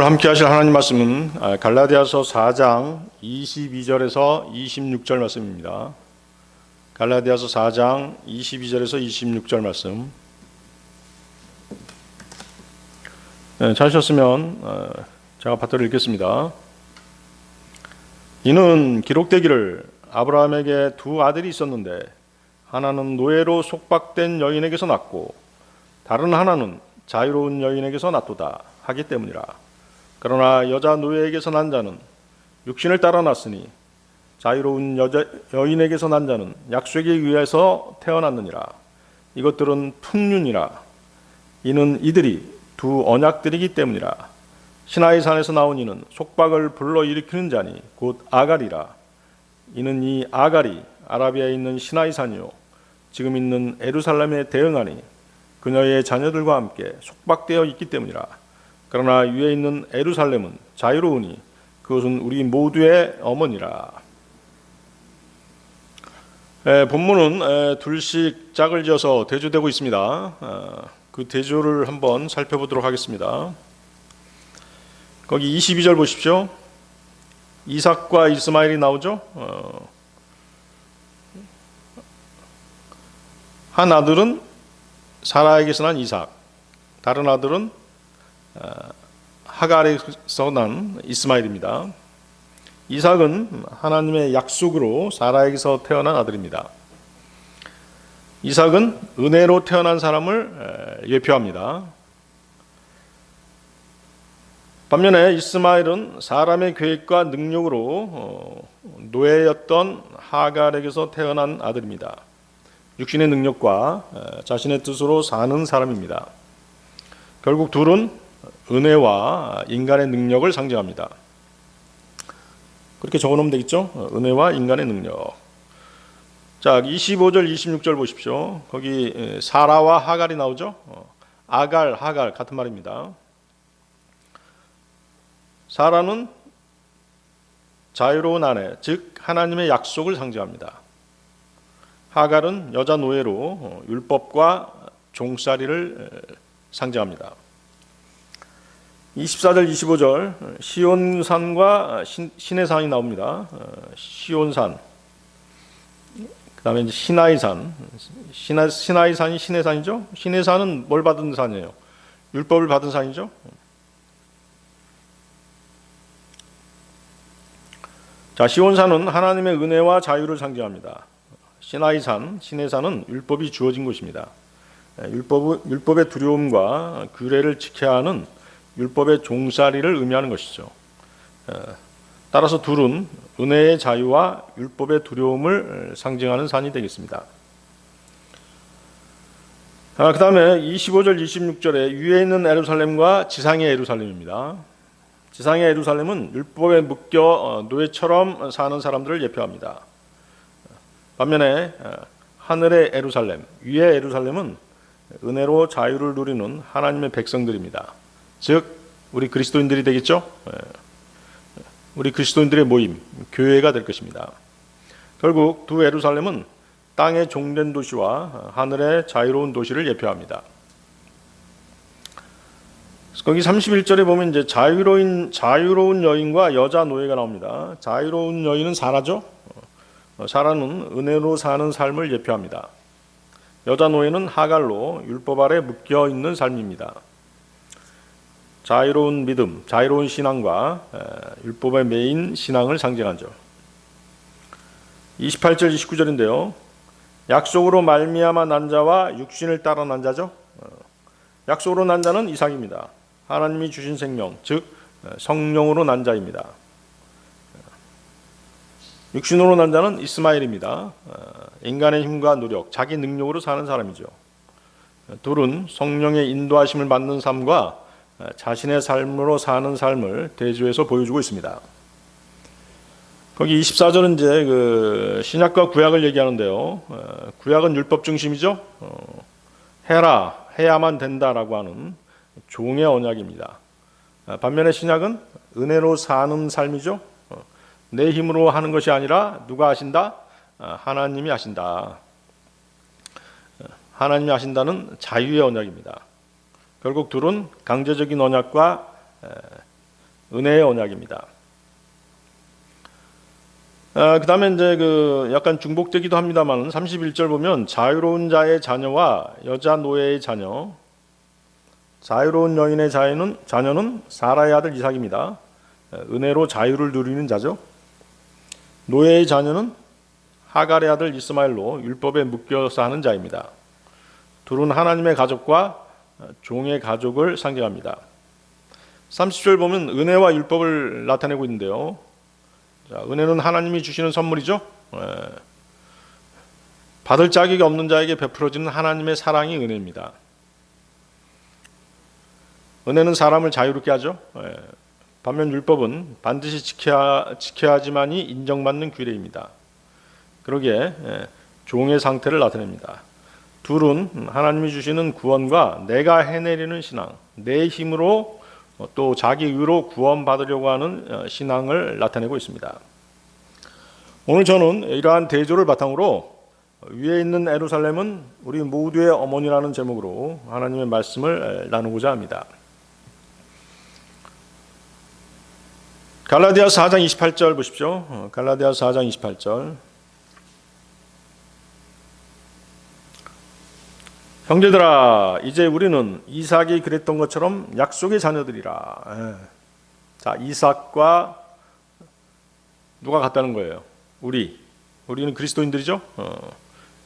오늘 함께 하실 하나님 말씀은 갈라디아서 4장 22절에서 26절 말씀입니다. 갈라디아서 4장 22절에서 26절 말씀. 찾으셨으면 제가 받들어 읽겠습니다. 이는 기록되기를 아브라함에게 두 아들이 있었는데 하나는 노예로 속박된 여인에게서 났고 다른 하나는 자유로운 여인에게서 났도다 하기 때문이라. 그러나 여자 노예에게서 난 자는 육신을 따라 났으니 자유로운 여인에게서 난 자는 약속에 의해서 태어났느니라. 이것들은 풍륜이라. 이는 이들이 두 언약들이기 때문이라. 시나이 산에서 나온 이는 속박을 불러일으키는 자니 곧 아갈이라. 이는 이 아갈이 아라비아에 있는 시나이 산이요 지금 있는 예루살렘에 대응하니 그녀의 자녀들과 함께 속박되어 있기 때문이라. 그러나 위에 있는 예루살렘은 자유로우니 그것은 우리 모두의 어머니라. 본문은 둘씩 짝을 지어서 대조되고 있습니다. 그 대조를 한번 살펴보도록 하겠습니다. 거기 22절 보십시오. 이삭과 이스마엘이 나오죠. 한 아들은 사라에게서 난 이삭, 다른 아들은 하갈에서 난 이스마엘입니다. 이삭은 하나님의 약속으로 사라에게서 태어난 아들입니다. 이삭은 은혜로 태어난 사람을 예표합니다. 반면에 이스마엘은 사람의 계획과 능력으로 노예였던 하갈에게서 태어난 아들입니다. 육신의 능력과 자신의 뜻으로 사는 사람입니다. 결국 둘은 은혜와 인간의 능력을 상징합니다. 그렇게 적어놓으면 되겠죠? 은혜와 인간의 능력. 자, 25절, 26절 보십시오. 거기 사라와 하갈이 나오죠? 아갈, 하갈 같은 말입니다. 사라는 자유로운 아내, 즉 하나님의 약속을 상징합니다. 하갈은 여자 노예로 율법과 종살이를 상징합니다. 24절, 25절 시온산과 시내산이 나옵니다. 시온산, 그 다음에 이제 시나이산. 시나이산이 시내산이죠. 시내산은 뭘 받은 산이에요? 율법을 받은 산이죠. 자, 시온산은 하나님의 은혜와 자유를 상징합니다. 시나이산, 시내산은 율법이 주어진 곳입니다. 율법의 두려움과 규례를 지켜야 하는 율법의 종살이를 의미하는 것이죠. 따라서 둘은 은혜의 자유와 율법의 두려움을 상징하는 산이 되겠습니다. 그 다음에 25절, 26절에 위에 있는 예루살렘과 지상의 예루살렘입니다. 지상의 예루살렘은 율법에 묶여 노예처럼 사는 사람들을 예표합니다. 반면에 하늘의 예루살렘, 위의 예루살렘은 은혜로 자유를 누리는 하나님의 백성들입니다. 즉 우리 그리스도인들이 되겠죠. 우리 그리스도인들의 모임, 교회가 될 것입니다. 결국 두 예루살렘은 땅의 종된 도시와 하늘의 자유로운 도시를 예표합니다. 거기 31절에 보면 이제 자유로운 여인과 여자 노예가 나옵니다. 자유로운 여인은 사라죠. 사라는 은혜로 사는 삶을 예표합니다. 여자 노예는 하갈로 율법 아래 묶여 있는 삶입니다. 자유로운 믿음, 자유로운 신앙과 율법의 매인 신앙을 상징하죠. 28절, 29절인데요. 약속으로 말미암아 난 자와 육신을 따라 난 자죠. 약속으로 난 자는 이삭입니다. 하나님이 주신 생명, 즉 성령으로 난 자입니다. 육신으로 난 자는 이스마엘입니다. 인간의 힘과 노력, 자기 능력으로 사는 사람이죠. 둘은 성령의 인도하심을 받는 삶과 자신의 삶으로 사는 삶을 대조해서 보여주고 있습니다. 거기 24절은 이제 그 신약과 구약을 얘기하는데요. 구약은 율법 중심이죠. 해야만 된다라고 하는 종의 언약입니다. 반면에 신약은 은혜로 사는 삶이죠. 내 힘으로 하는 것이 아니라 누가 하신다? 하나님이 하신다. 하나님이 하신다는 자유의 언약입니다. 결국 둘은 강제적인 언약과 은혜의 언약입니다. 그 다음에 이제 약간 중복되기도 합니다만 31절 보면 자유로운 자의 자녀와 여자 노예의 자녀, 자유로운 여인의 자녀는 사라의 아들 이삭입니다. 은혜로 자유를 누리는 자죠. 노예의 자녀는 하갈의 아들 이스마엘로 율법에 묶여서 하는 자입니다. 둘은 하나님의 가족과 종의 가족을 상징합니다. 30절 보면 은혜와 율법을 나타내고 있는데요. 자, 은혜는 하나님이 주시는 선물이죠. 받을 자격이 없는 자에게 베풀어지는 하나님의 사랑이 은혜입니다. 은혜는 사람을 자유롭게 하죠. 반면 율법은 반드시 지켜야지만이 인정받는 규례입니다. 그러기에 종의 상태를 나타냅니다. 둘은 하나님이 주시는 구원과 내가 해내려는 신앙, 내 힘으로 또 자기 의로 구원받으려고 하는 신앙을 나타내고 있습니다. 오늘 저는 이러한 대조를 바탕으로 위에 있는 예루살렘은 우리 모두의 어머니라는 제목으로 하나님의 말씀을 나누고자 합니다. 갈라디아서 4장 28절 보십시오. 갈라디아서 4장 28절. 형제들아, 이제 우리는 이삭이 그랬던 것처럼 약속의 자녀들이라. 자, 이삭과 누가 같다는 거예요? 우리는 그리스도인들이죠.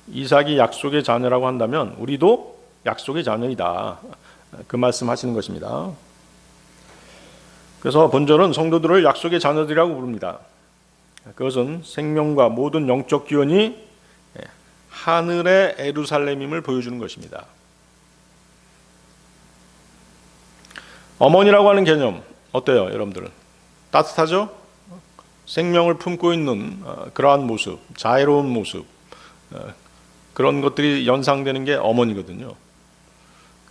이삭이 약속의 자녀라고 한다면 우리도 약속의 자녀이다. 그 말씀하시는 것입니다. 그래서 본절은 성도들을 약속의 자녀들이라고 부릅니다. 그것은 생명과 모든 영적 기원이 하늘의 예루살렘임을 보여주는 것입니다. 어머니라고 하는 개념 어때요, 여러분들? 따뜻하죠? 생명을 품고 있는 그러한 모습, 자애로운 모습, 그런 것들이 연상되는 게 어머니거든요.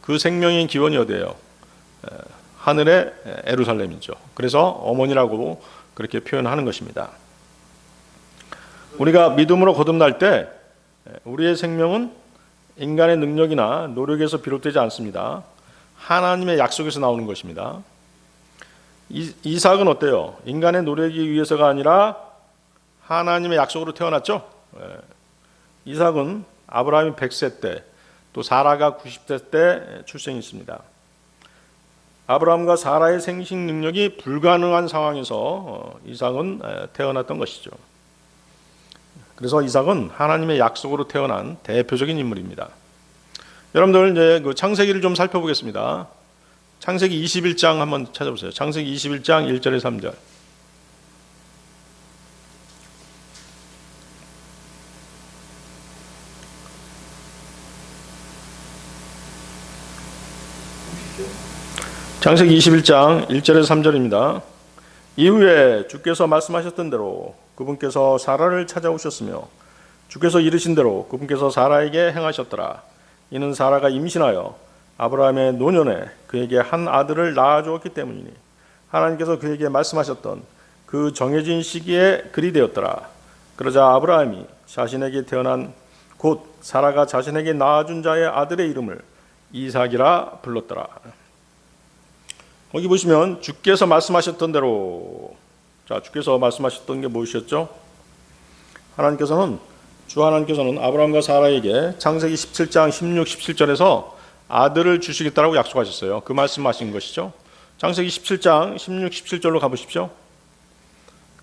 그 생명의 기원이 어디예요? 하늘의 예루살렘이죠. 그래서 어머니라고 그렇게 표현하는 것입니다. 우리가 믿음으로 거듭날 때 우리의 생명은 인간의 능력이나 노력에서 비롯되지 않습니다. 하나님의 약속에서 나오는 것입니다. 이삭은 어때요? 인간의 노력에 의해서가 아니라 하나님의 약속으로 태어났죠. 이삭은 아브라함이 100세 때, 또 사라가 90세 때 출생했습니다. 아브라함과 사라의 생식 능력이 불가능한 상황에서 이삭은 태어났던 것이죠. 그래서 이삭은 하나님의 약속으로 태어난 대표적인 인물입니다. 여러분들 이제 그 창세기를 좀 살펴보겠습니다. 창세기 21장 한번 찾아보세요. 창세기 21장 1절에 3절. 창세기 21장 1절에 3절입니다. 이후에 주께서 말씀하셨던 대로 그분께서 사라를 찾아오셨으며 주께서 이르신 대로 그분께서 사라에게 행하셨더라. 이는 사라가 임신하여 아브라함의 노년에 그에게 한 아들을 낳아주었기 때문이니 하나님께서 그에게 말씀하셨던 그 정해진 시기에 그리 되었더라. 그러자 아브라함이 자신에게 태어난 곧 사라가 자신에게 낳아준 자의 아들의 이름을 이삭이라 불렀더라. 거기 보시면 주께서 말씀하셨던 대로, 자, 주께서 말씀하셨던 게 무엇이었죠? 주 하나님께서는 아브라함과 사라에게 창세기 17장 16, 17절에서 아들을 주시겠다라고 약속하셨어요. 그 말씀하신 것이죠. 창세기 17장 16, 17절로 가보십시오.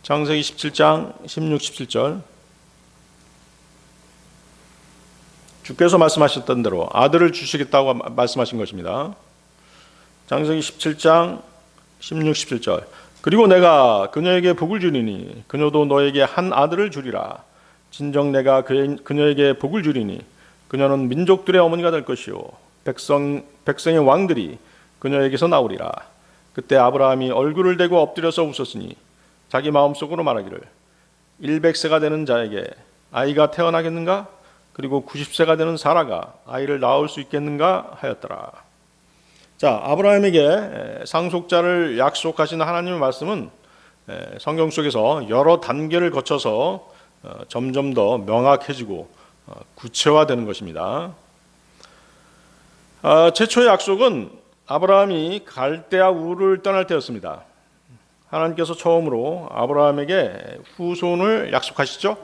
창세기 17장 16, 17절. 주께서 말씀하셨던 대로 아들을 주시겠다고 말씀하신 것입니다. 창세기 17장 16, 17절. 그리고 내가 그녀에게 복을 주리니 그녀도 너에게 한 아들을 주리라. 진정 내가 그녀에게 복을 주리니 그녀는 민족들의 어머니가 될 것이요 백성의 왕들이 그녀에게서 나오리라. 그때 아브라함이 얼굴을 대고 엎드려서 웃었으니 자기 마음속으로 말하기를 100세가 되는 자에게 아이가 태어나겠는가? 그리고 90세가 되는 사라가 아이를 낳을 수 있겠는가 하였더라. 자, 아브라함에게 상속자를 약속하신 하나님의 말씀은 성경 속에서 여러 단계를 거쳐서 점점 더 명확해지고 구체화되는 것입니다. 최초의 약속은 아브라함이 갈대아 우르를 떠날 때였습니다. 하나님께서 처음으로 아브라함에게 후손을 약속하시죠.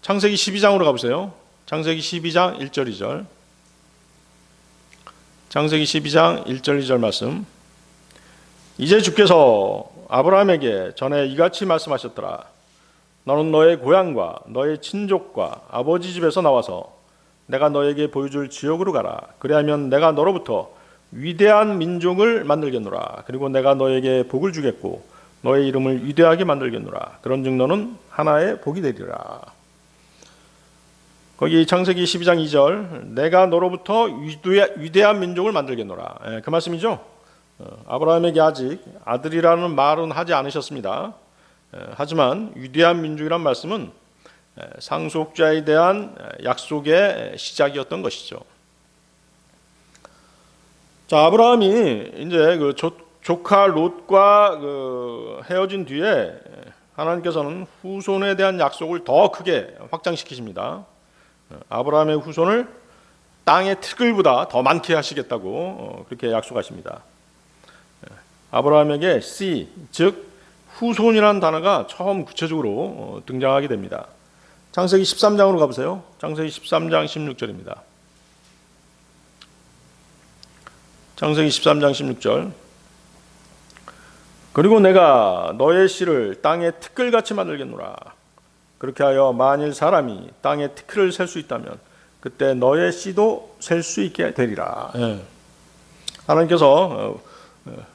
창세기 12장으로 가보세요. 창세기 12장 1절 2절. 창세기 12장 1절 2절 말씀. 이제 주께서 아브라함에게 전에 이같이 말씀하셨더라. 너는 너의 고향과 너의 친족과 아버지 집에서 나와서 내가 너에게 보여줄 지역으로 가라. 그리하면 내가 너로부터 위대한 민족을 만들겠노라. 그리고 내가 너에게 복을 주겠고 너의 이름을 위대하게 만들겠노라. 그런즉 너는 하나의 복이 되리라. 거기 창세기 12장 2절 내가 너로부터 위대한 민족을 만들겠노라. 그 말씀이죠. 아브라함에게 아직 아들이라는 말은 하지 않으셨습니다. 하지만 위대한 민족이란 말씀은 상속자에 대한 약속의 시작이었던 것이죠. 자, 아브라함이 이제 그 조카 롯과 헤어진 뒤에 하나님께서는 후손에 대한 약속을 더 크게 확장시키십니다. 아브라함의 후손을 땅의 티끌보다 더 많게 하시겠다고 그렇게 약속하십니다. 아브라함에게 씨, 즉 후손이라는 단어가 처음 구체적으로 등장하게 됩니다. 창세기 13장으로 가보세요. 창세기 13장 16절입니다. 창세기 13장 16절. 그리고 내가 너의 씨를 땅의 티끌같이 만들겠노라. 그렇게 하여 만일 사람이 땅의 티끌을 셀 수 있다면 그때 너의 씨도 셀 수 있게 되리라. 하나님께서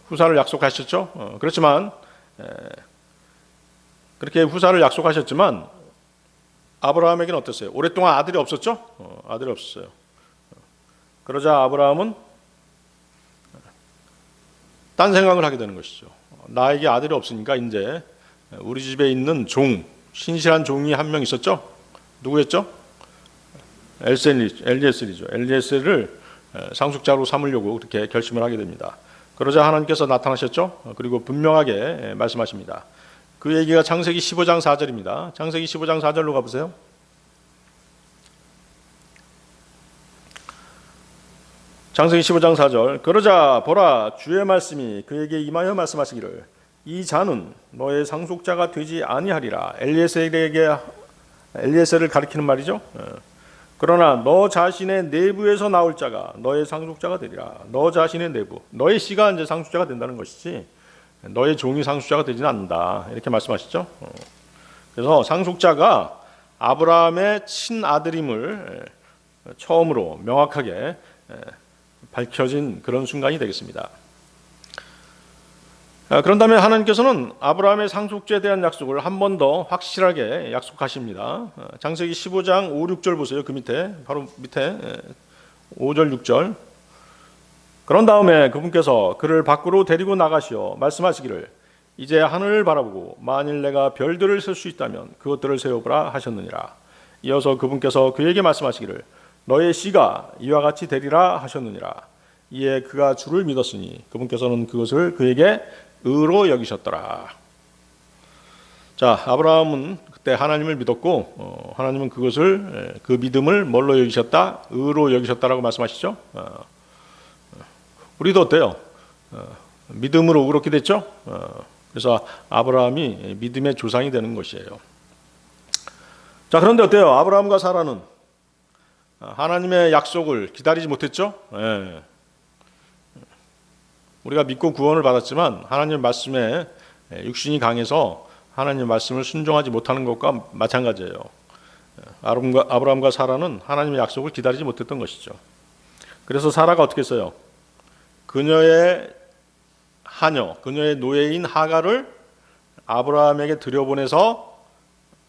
후사를 약속하셨죠. 그렇지만 그렇게 후사를 약속하셨지만 아브라함에게는 어땠어요? 오랫동안 아들이 없었죠. 아들이 없었어요. 그러자 아브라함은 딴 생각을 하게 되는 것이죠. 나에게 아들이 없으니까 이제 우리 집에 있는 종, 신실한 종이 한 명 있었죠. 누구였죠? 엘리에셀이죠. 엘리에셀을 상속자로 삼으려고 그렇게 결심을 하게 됩니다. 그러자 하나님께서 나타나셨죠. 그리고 분명하게 말씀하십니다. 그 얘기가 창세기 15장 4절입니다. 창세기 15장 4절로 가보세요. 창세기 15장 4절. 그러자 보라 주의 말씀이 그에게 임하여 말씀하시기를 이 자는 너의 상속자가 되지 아니하리라. 엘리에셀을 가리키는 말이죠. 그러나 너 자신의 내부에서 나올 자가 너의 상속자가 되리라. 너 자신의 내부, 너의 씨가 이제 상속자가 된다는 것이지 너의 종이 상속자가 되지는 않는다. 이렇게 말씀하시죠. 그래서 상속자가 아브라함의 친아들임을 처음으로 명확하게 밝혀진 그런 순간이 되겠습니다. 그런 다음에 하나님께서는 아브라함의 상속자에 대한 약속을 한 번 더 확실하게 약속하십니다. 창세기 15장 5, 6절 보세요. 그 밑에 바로 밑에 5절 6절. 그런 다음에 그분께서 그를 밖으로 데리고 나가시어 말씀하시기를 이제 하늘을 바라보고 만일 내가 별들을 셀 수 있다면 그것들을 세어보라 하셨느니라. 이어서 그분께서 그에게 말씀하시기를 너의 씨가 이와 같이 되리라 하셨느니라. 이에 그가 주를 믿었으니 그분께서는 그것을 그에게 의로 여기셨더라. 자, 아브라함은 그때 하나님을 믿었고 하나님은 그것을 그 믿음을 뭘로 여기셨다? 의로 여기셨다라고 말씀하시죠. 우리도 어때요? 믿음으로 의롭게 됐죠. 그래서 아브라함이 믿음의 조상이 되는 것이에요. 자, 그런데 어때요? 아브라함과 사라는 하나님의 약속을 기다리지 못했죠. 우리가 믿고 구원을 받았지만 하나님의 말씀에 육신이 강해서 하나님의 말씀을 순종하지 못하는 것과 마찬가지예요. 아브라함과 사라는 하나님의 약속을 기다리지 못했던 것이죠. 그래서 사라가 어떻게 했어요? 그녀의 하녀, 그녀의 노예인 하갈을 아브라함에게 들여보내서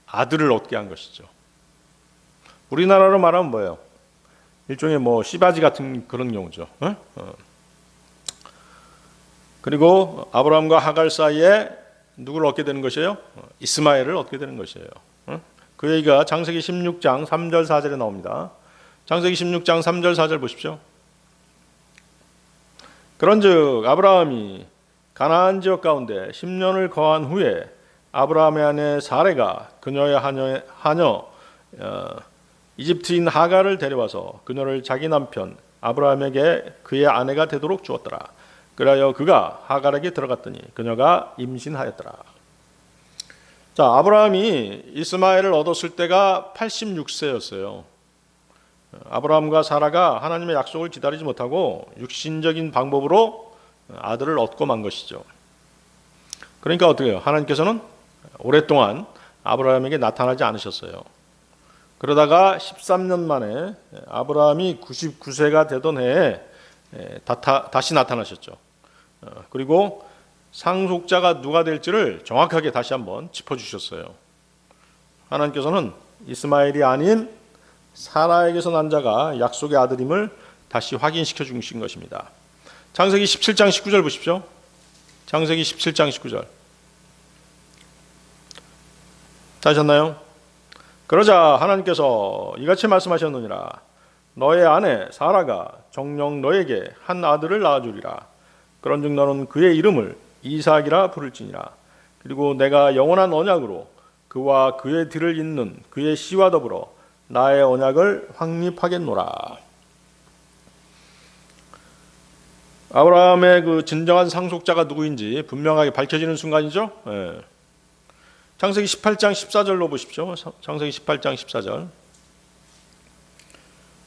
아들을 얻게 한 것이죠. 우리나라로 말하면 뭐예요? 일종의 씨바지 같은 그런 경우죠. 그리고 아브라함과 하갈 사이에 누구를 얻게 되는 것이에요? 이스마엘을 얻게 되는 것이에요. 그 얘기가 창세기 16장 3절 4절에 나옵니다. 창세기 16장 3절 4절 보십시오. 그런즉 아브라함이 가나안 지역 가운데 10년을 거한 후에 아브라함의 아내 사레가 그녀의 하녀 이집트인 하갈을 데려와서 그녀를 자기 남편 아브라함에게 그의 아내가 되도록 주었더라. 그리하여 그가 하갈에게 들어갔더니 그녀가 임신하였더라. 자, 아브라함이 이스마엘을 얻었을 때가 86세였어요. 아브라함과 사라가 하나님의 약속을 기다리지 못하고 육신적인 방법으로 아들을 얻고 만 것이죠. 그러니까 어떻게 해요? 하나님께서는 오랫동안 아브라함에게 나타나지 않으셨어요. 그러다가 13년 만에 아브라함이 99세가 되던 해에 다시 나타나셨죠. 그리고 상속자가 누가 될지를 정확하게 다시 한번 짚어주셨어요. 하나님께서는 이스마엘이 아닌 사라에게서 난 자가 약속의 아들임을 다시 확인시켜 주신 것입니다. 창세기 17장 19절 보십시오. 창세기 17장 19절. 찾으셨나요? 그러자 하나님께서 이같이 말씀하셨느니라. 너의 아내 사라가 정녕 너에게 한 아들을 낳아주리라. 그런즉 너는 그의 이름을 이삭이라 부를지니라. 그리고 내가 영원한 언약으로 그와 그의 뒤를 잇는 그의 씨와 더불어 나의 언약을 확립하겠노라. 아브라함의 그 진정한 상속자가 누구인지 분명하게 밝혀지는 순간이죠. 창세기 18장 14절로 보십시오. 창세기 18장 14절.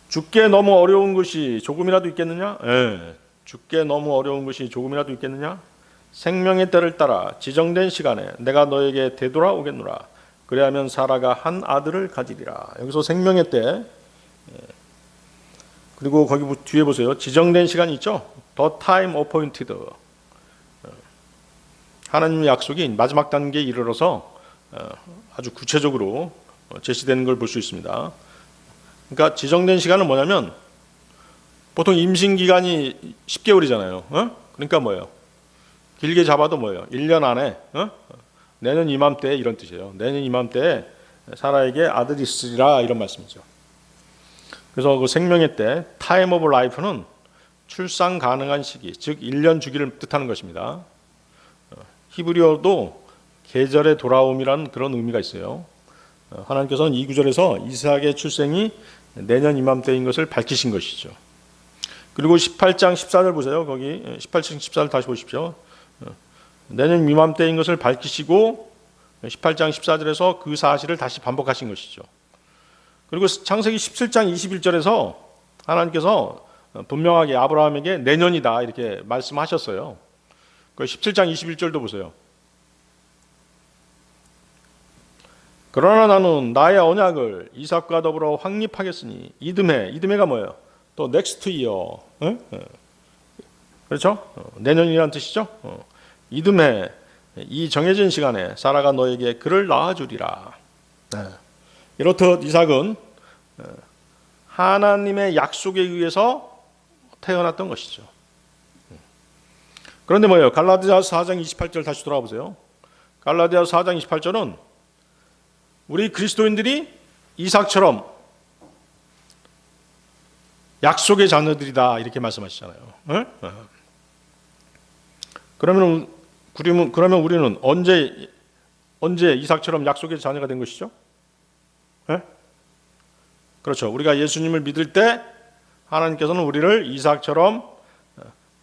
죽게 너무 어려운 것이 조금이라도 있겠느냐? 죽게 너무 어려운 것이 조금이라도 있겠느냐? 생명의 때를 따라 지정된 시간에 내가 너에게 되돌아오겠노라. 그래야면 사라가 한 아들을 가지리라. 여기서 생명의 때, 그리고 거기 뒤에 보세요. 지정된 시간이 있죠. The time appointed. 하나님의 약속이 마지막 단계에 이르러서 아주 구체적으로 제시되는 걸 볼 수 있습니다. 그러니까 지정된 시간은 뭐냐면 보통 임신 기간이 10개월이잖아요. 그러니까 뭐예요? 길게 잡아도 뭐예요? 1년 안에 내년 이맘때 이런 뜻이에요. 내년 이맘때 사라에게 아들이 있으리라 이런 말씀이죠. 그래서 그 생명의 때 time of life는 출산 가능한 시기, 즉 1년 주기를 뜻하는 것입니다. 히브리어도 계절의 돌아옴이라는 그런 의미가 있어요. 하나님께서는 이 구절에서 이삭의 출생이 내년 이맘때인 것을 밝히신 것이죠. 그리고 18장 14절 보세요. 거기 18장 14절 다시 보십시오. 내년 이맘때인 것을 밝히시고 18장 14절에서 그 사실을 다시 반복하신 것이죠. 그리고 창세기 17장 21절에서 하나님께서 분명하게 아브라함에게 내년이다 이렇게 말씀하셨어요. 그 17장 21절도 보세요. 그러나 나는 나의 언약을 이삭과 더불어 확립하겠으니 이듬해가 뭐예요? 또 next year. 그렇죠? 내년이라는 뜻이죠. 이듬해 이 정해진 시간에 사라가 너에게 그를 낳아주리라. 이렇듯 이삭은 하나님의 약속에 의해서 태어났던 것이죠. 그런데 뭐예요? 갈라디아서 4장 28절 다시 돌아와 보세요. 갈라디아서 4장 28절은 우리 그리스도인들이 이삭처럼 약속의 자녀들이다 이렇게 말씀하시잖아요. 그러면 우리는 언제 이삭처럼 약속의 자녀가 된 것이죠? 그렇죠. 우리가 예수님을 믿을 때 하나님께서는 우리를 이삭처럼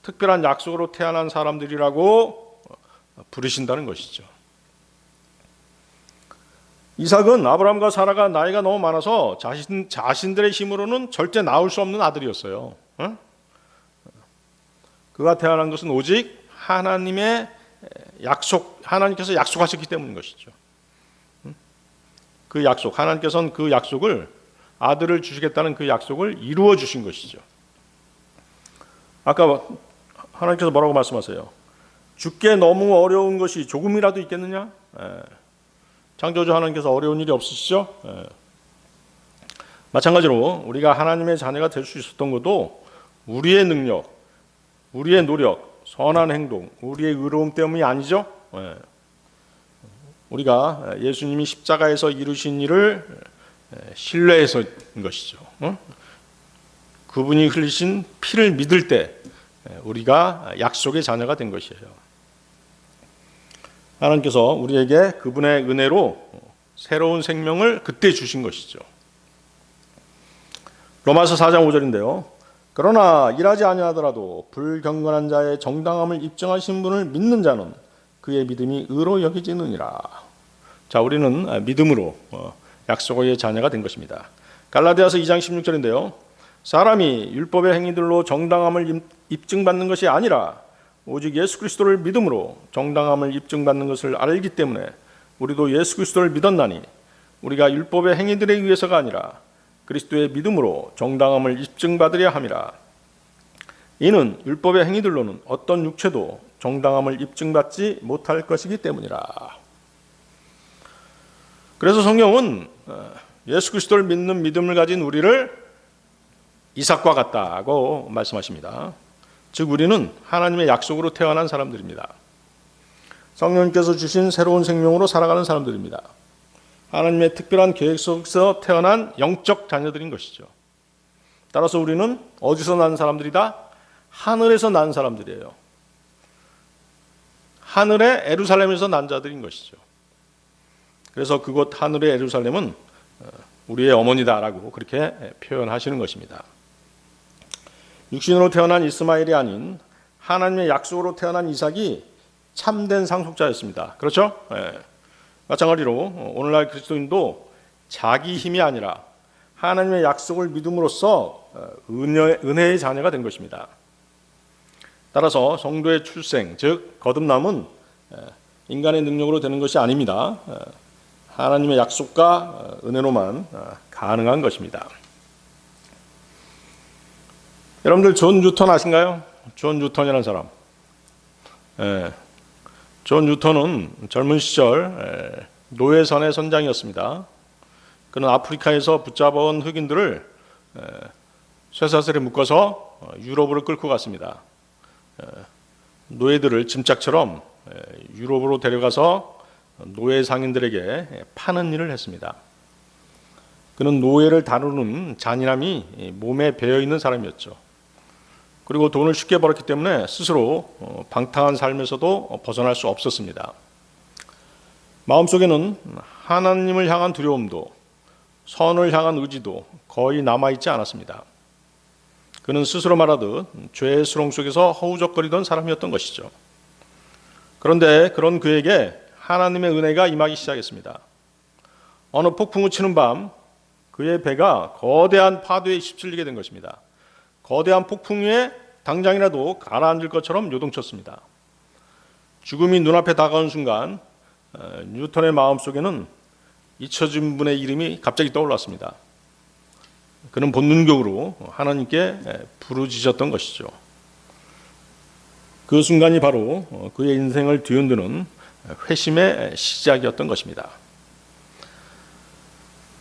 특별한 약속으로 태어난 사람들이라고 부르신다는 것이죠. 이삭은 아브라함과 사라가 나이가 너무 많아서 자신들의 힘으로는 절대 낳을 수 없는 아들이었어요. 그가 태어난 것은 오직 하나님의 하나님께서 약속하셨기 때문인 것이죠. 그 약속, 하나님께서는 그 약속을 아들을 주시겠다는 그 약속을 이루어 주신 것이죠. 아까 하나님께서 뭐라고 말씀하세요? 죽게 너무 어려운 것이 조금이라도 있겠느냐? 창조주 하나님께서 어려운 일이 없으시죠? 마찬가지로 우리가 하나님의 자녀가 될 수 있었던 것도 우리의 능력, 우리의 노력, 선한 행동, 우리의 의로움 때문이 아니죠. 우리가 예수님이 십자가에서 이루신 일을 신뢰해서인 것이죠. 그분이 흘리신 피를 믿을 때 우리가 약속의 자녀가 된 것이에요. 하나님께서 우리에게 그분의 은혜로 새로운 생명을 그때 주신 것이죠. 로마서 4장 5절인데요. 그러나 일하지 아니하더라도 불경건한 자의 정당함을 입증하신 분을 믿는 자는 그의 믿음이 의로 여겨지느니라. 자, 우리는 믿음으로 약속의 자녀가 된 것입니다. 갈라디아서 2장 16절인데요. 사람이 율법의 행위들로 정당함을 입증받는 것이 아니라 오직 예수 그리스도를 믿음으로 정당함을 입증받는 것을 알기 때문에 우리도 예수 그리스도를 믿었나니 우리가 율법의 행위들에 의해서가 아니라 그리스도의 믿음으로 정당함을 입증받으려 함이라. 이는 율법의 행위들로는 어떤 육체도 정당함을 입증받지 못할 것이기 때문이라. 그래서 성경은 예수 그리스도를 믿는 믿음을 가진 우리를 이삭과 같다고 말씀하십니다. 즉 우리는 하나님의 약속으로 태어난 사람들입니다. 성령님께서 주신 새로운 생명으로 살아가는 사람들입니다. 하나님의 특별한 계획 속에서 태어난 영적 자녀들인 것이죠. 따라서 우리는 어디서 난 사람들이다? 하늘에서 난 사람들이에요. 하늘의 에루살렘에서 난 자들인 것이죠. 그래서 그곳 하늘의 에루살렘은 우리의 어머니다라고 그렇게 표현하시는 것입니다. 육신으로 태어난 이스마엘이 아닌 하나님의 약속으로 태어난 이삭이 참된 상속자였습니다. 그렇죠? 네. 마찬가지로 오늘날 그리스도인도 자기 힘이 아니라 하나님의 약속을 믿음으로써 은혜의 자녀가 된 것입니다. 따라서 성도의 출생, 즉 거듭남은 인간의 능력으로 되는 것이 아닙니다. 하나님의 약속과 은혜로만 가능한 것입니다. 여러분들 존 뉴턴 아신가요? 존 뉴턴이라는 사람. 존 뉴턴은 젊은 시절 노예선의 선장이었습니다. 그는 아프리카에서 붙잡아온 흑인들을 쇠사슬에 묶어서 유럽으로 끌고 갔습니다. 노예들을 짐짝처럼 유럽으로 데려가서 노예 상인들에게 파는 일을 했습니다. 그는 노예를 다루는 잔인함이 몸에 배어있는 사람이었죠. 그리고 돈을 쉽게 벌었기 때문에 스스로 방탕한 삶에서도 벗어날 수 없었습니다. 마음속에는 하나님을 향한 두려움도 선을 향한 의지도 거의 남아있지 않았습니다. 그는 스스로 말하듯 죄의 수렁 속에서 허우적거리던 사람이었던 것이죠. 그런데 그런 그에게 하나님의 은혜가 임하기 시작했습니다. 어느 폭풍우 치는 밤 그의 배가 거대한 파도에 휩쓸리게 된 것입니다. 거대한 폭풍우에 당장이라도 가라앉을 것처럼 요동쳤습니다. 죽음이 눈앞에 다가온 순간 뉴턴의 마음속에는 잊혀진 분의 이름이 갑자기 떠올랐습니다. 그는 본능적으로 하나님께 부르짖었던 것이죠. 그 순간이 바로 그의 인생을 뒤흔드는 회심의 시작이었던 것입니다.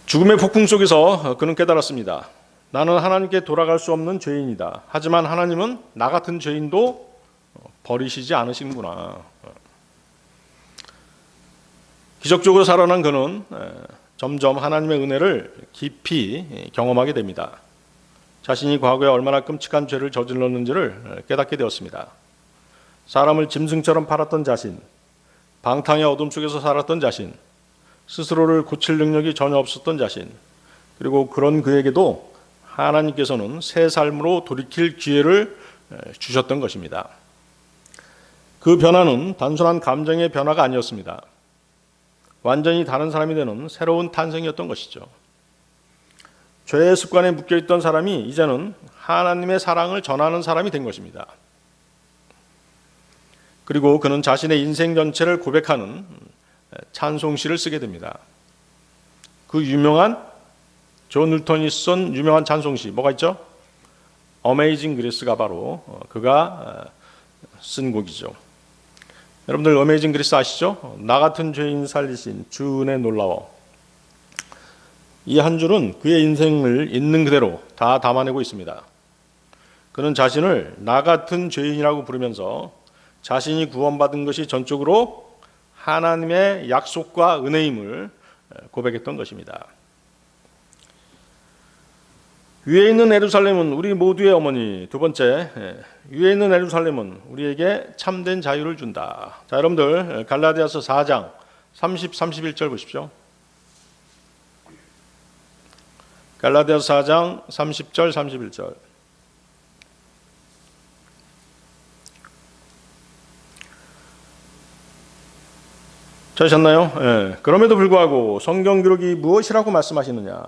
죽음의 폭풍 속에서 그는 깨달았습니다. 나는 하나님께 돌아갈 수 없는 죄인이다. 하지만 하나님은 나 같은 죄인도 버리시지 않으시는구나. 기적적으로 살아난 그는 점점 하나님의 은혜를 깊이 경험하게 됩니다. 자신이 과거에 얼마나 끔찍한 죄를 저질렀는지를 깨닫게 되었습니다. 사람을 짐승처럼 팔았던 자신, 방탕의 어둠 속에서 살았던 자신, 스스로를 고칠 능력이 전혀 없었던 자신, 그리고 그런 그에게도 하나님께서는 새 삶으로 돌이킬 기회를 주셨던 것입니다. 그 변화는 단순한 감정의 변화가 아니었습니다. 완전히 다른 사람이 되는 새로운 탄생이었던 것이죠. 죄의 습관에 묶여있던 사람이 이제는 하나님의 사랑을 전하는 사람이 된 것입니다. 그리고 그는 자신의 인생 전체를 고백하는 찬송시를 쓰게 됩니다. 그 유명한 존 뉴턴이 쓴 유명한 찬송시 뭐가 있죠? 어메이징 그리스가 바로 그가 쓴 곡이죠. 여러분들 어메이징 그리스 아시죠? 나 같은 죄인 살리신 주 은혜 놀라워. 이 한 줄은 그의 인생을 있는 그대로 다 담아내고 있습니다. 그는 자신을 나 같은 죄인이라고 부르면서 자신이 구원받은 것이 전적으로 하나님의 약속과 은혜임을 고백했던 것입니다. 위에 있는 예루살렘은 우리 모두의 어머니. 두 번째, 위에 있는 예루살렘은 우리에게 참된 자유를 준다. 자, 여러분들 갈라디아서 4장 30, 31절 보십시오. 갈라디아서 4장 30절, 31절. 찾으셨나요? 예. 그럼에도 불구하고 성경 기록이 무엇이라고 말씀하시느냐?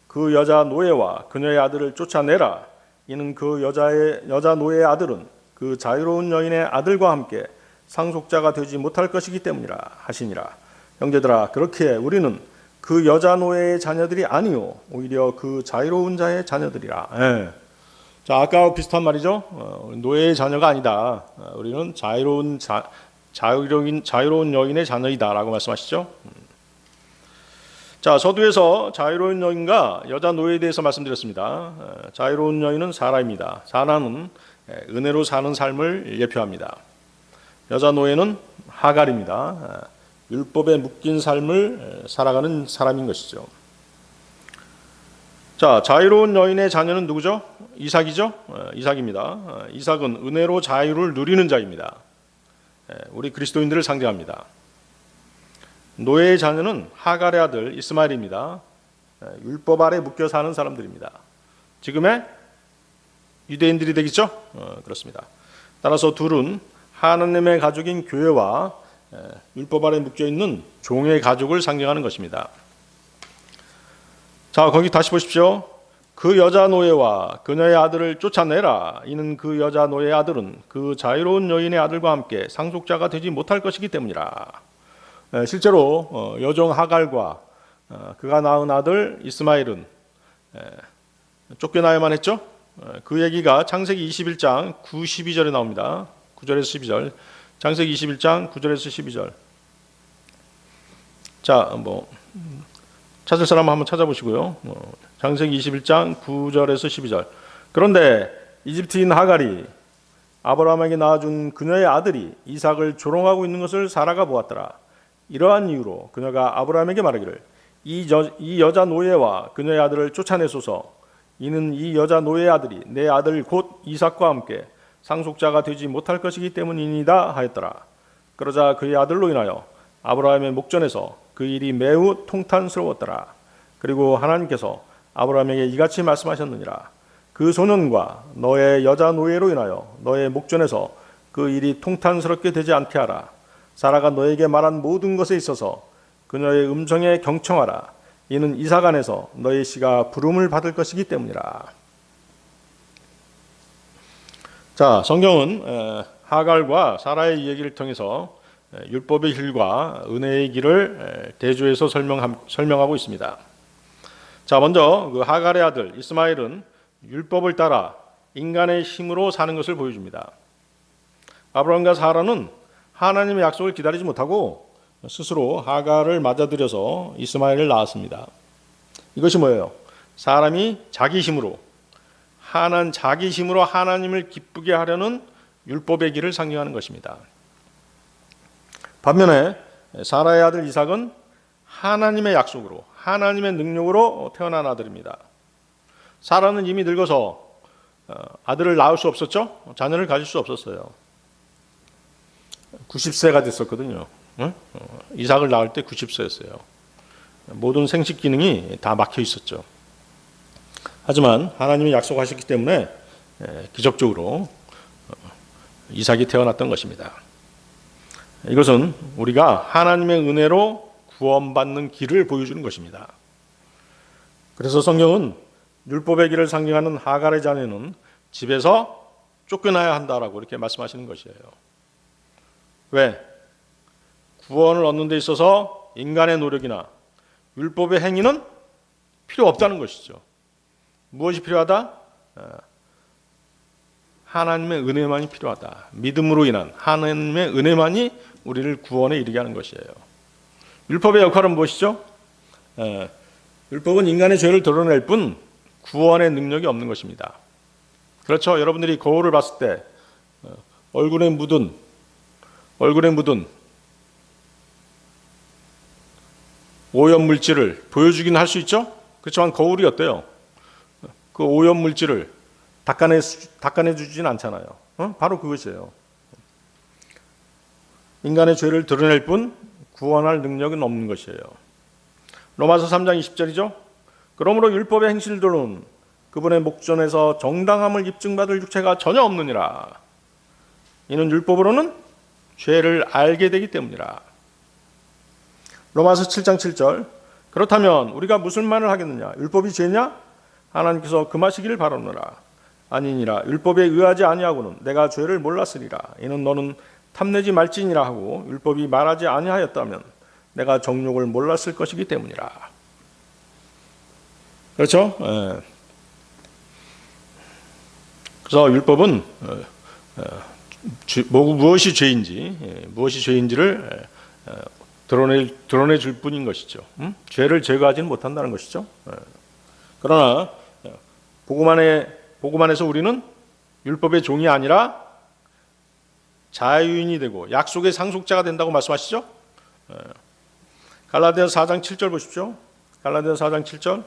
그 여자 노예와 그녀의 아들을 쫓아내라. 이는 그 여자 노예의 아들은 그 자유로운 여인의 아들과 함께 상속자가 되지 못할 것이기 때문이라 하시니라. 형제들아, 그렇게 우리는 그 여자 노예의 자녀들이 아니요 오히려 그 자유로운 자의 자녀들이라. 예. 자, 아까와 비슷한 말이죠. 노예의 자녀가 아니다. 우리는 자유로운 여인의 자녀이다라고 말씀하시죠. 자, 서두에서 자유로운 여인과 여자 노예에 대해서 말씀드렸습니다. 자유로운 여인은 사라입니다. 사라는 은혜로 사는 삶을 예표합니다. 여자 노예는 하갈입니다. 율법에 묶인 삶을 살아가는 사람인 것이죠. 자, 자유로운 여인의 자녀는 누구죠? 이삭이죠? 이삭입니다. 이삭은 은혜로 자유를 누리는 자입니다. 우리 그리스도인들을 상징합니다. 노예의 자녀는 하갈의 아들 이스마엘입니다. 율법 아래 묶여 사는 사람들입니다. 지금의 유대인들이 되겠죠? 그렇습니다. 따라서 둘은 하나님의 가족인 교회와 율법 아래 묶여 있는 종의 가족을 상징하는 것입니다. 자, 거기 다시 보십시오. 그 여자 노예와 그녀의 아들을 쫓아내라. 이는 그 여자 노예의 아들은 그 자유로운 여인의 아들과 함께 상속자가 되지 못할 것이기 때문이라. 실제로 여종 하갈과 그가 낳은 아들 이스마엘은 쫓겨나야만 했죠. 그 얘기가 창세기 21장 9, 12절에 나옵니다. 9절에서 12절. 창세기 21장 9절에서 12절. 자, 찾을 사람 한번 찾아보시고요. 창세기 21장 9절에서 12절. 그런데 이집트인 하갈이 아브라함에게 낳아준 그녀의 아들이 이삭을 조롱하고 있는 것을 사라가 보았더라. 이러한 이유로 그녀가 아브라함에게 말하기를 이 여자 노예와 그녀의 아들을 쫓아내소서. 이는 이 여자 노예의 아들이 내 아들 곧 이삭과 함께 상속자가 되지 못할 것이기 때문이니다 하였더라. 그러자 그의 아들로 인하여 아브라함의 목전에서 그 일이 매우 통탄스러웠더라. 그리고 하나님께서 아브라함에게 이같이 말씀하셨느니라. 그 소년과 너의 여자 노예로 인하여 너의 목전에서 그 일이 통탄스럽게 되지 않게 하라. 사라가 너에게 말한 모든 것에 있어서 그녀의 음성에 경청하라. 이는 이삭 안에서 너의 씨가 부름을 받을 것이기 때문이라. 자, 성경은 하갈과 사라의 이야기를 통해서 율법의 길과 은혜의 길을 대조해서 설명하고 있습니다. 자, 먼저 그 하갈의 아들 이스마엘은 율법을 따라 인간의 힘으로 사는 것을 보여줍니다. 아브라함과 사라는 하나님의 약속을 기다리지 못하고 스스로 하갈을 맞아들여서 이스마엘을 낳았습니다. 이것이 뭐예요? 사람이 자기 힘으로 하나님을 기쁘게 하려는 율법의 길을 상징하는 것입니다. 반면에 사라의 아들 이삭은 하나님의 약속으로, 하나님의 능력으로 태어난 아들입니다. 사라는 이미 늙어서 아들을 낳을 수 없었죠? 자녀를 가질 수 없었어요. 90세가 됐었거든요. 이삭을 낳을 때 90세였어요. 모든 생식 기능이 다 막혀 있었죠. 하지만 하나님이 약속하셨기 때문에 기적적으로 이삭이 태어났던 것입니다. 이것은 우리가 하나님의 은혜로 구원받는 길을 보여주는 것입니다. 그래서 성경은 율법의 길을 상징하는 하갈의 자녀는 집에서 쫓겨나야 한다라고 이렇게 말씀하시는 것이에요. 왜? 구원을 얻는 데 있어서 인간의 노력이나 율법의 행위는 필요 없다는 것이죠. 무엇이 필요하다? 하나님의 은혜만이 필요하다. 믿음으로 인한 하나님의 은혜만이 우리를 구원에 이르게 하는 것이에요. 율법의 역할은 무엇이죠? 율법은 인간의 죄를 드러낼 뿐 구원의 능력이 없는 것입니다. 그렇죠? 여러분들이 거울을 봤을 때 얼굴에 묻은 오염 물질을 보여주긴 할 수 있죠? 그렇지만 거울이 어때요? 그 오염 물질을 닦아내 주진 않잖아요. 바로 그것이에요. 인간의 죄를 드러낼 뿐 구원할 능력은 없는 것이에요. 로마서 3장 20절이죠. 그러므로 율법의 행실들은 그분의 목전에서 정당함을 입증받을 육체가 전혀 없느니라. 이는 율법으로는 죄를 알게 되기 때문이라. 로마서 7장 7절. 그렇다면 우리가 무슨 말을 하겠느냐? 율법이 죄냐? 하나님께서 금하시기를 바라노라. 아니니라. 율법에 의하지 아니하고는 내가 죄를 몰랐으리라. 이는 너는 탐내지 말지니라 하고 율법이 말하지 아니하였다면 내가 정욕을 몰랐을 것이기 때문이라. 그렇죠? 예. 그래서 율법은 무엇이 죄인지를 드러내 줄 뿐인 것이죠. 죄를 제거하지는 못한다는 것이죠. 그러나 복음 안에서 우리는 율법의 종이 아니라 자유인이 되고 약속의 상속자가 된다고 말씀하시죠. 갈라디아서 4장 7절 보십시오. 갈라디아서 4장 7절.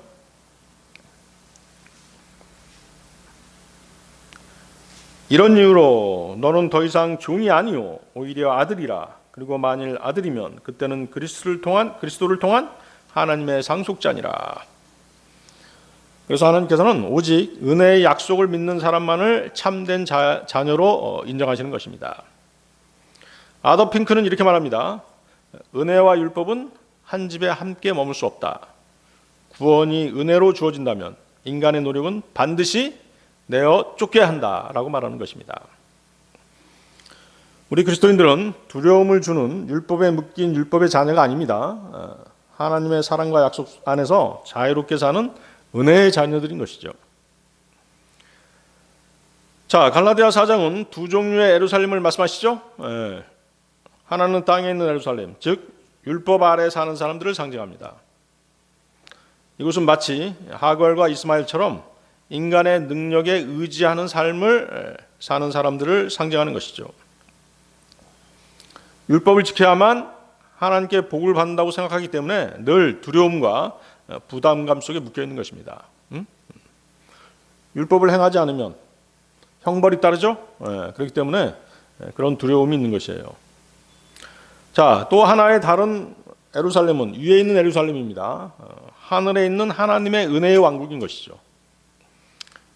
이런 이유로 너는 더 이상 종이 아니요 오히려 아들이라. 그리고 만일 아들이면 그때는 그리스도를 통한 하나님의 상속자니라. 그래서 하나님께서는 오직 은혜의 약속을 믿는 사람만을 참된 자녀로 인정하시는 것입니다. 아더 핑크는 이렇게 말합니다. 은혜와 율법은 한 집에 함께 머물 수 없다. 구원이 은혜로 주어진다면 인간의 노력은 반드시 내어 쫓겨야 한다라고 말하는 것입니다. 우리 그리스도인들은 두려움을 주는 율법에 묶인 율법의 자녀가 아닙니다. 하나님의 사랑과 약속 안에서 자유롭게 사는 은혜의 자녀들인 것이죠. 자, 갈라디아 4장은 두 종류의 예루살렘을 말씀하시죠. 하나는 땅에 있는 예루살렘, 즉 율법 아래 사는 사람들을 상징합니다. 이것은 마치 하갈과 이스마엘처럼 인간의 능력에 의지하는 삶을 사는 사람들을 상징하는 것이죠. 율법을 지켜야만 하나님께 복을 받는다고 생각하기 때문에 늘 두려움과 부담감 속에 묶여 있는 것입니다. 율법을 행하지 않으면 형벌이 따르죠. 그렇기 때문에 그런 두려움이 있는 것이에요. 자, 또 하나의 다른 예루살렘은 위에 있는 예루살렘입니다. 하늘에 있는 하나님의 은혜의 왕국인 것이죠.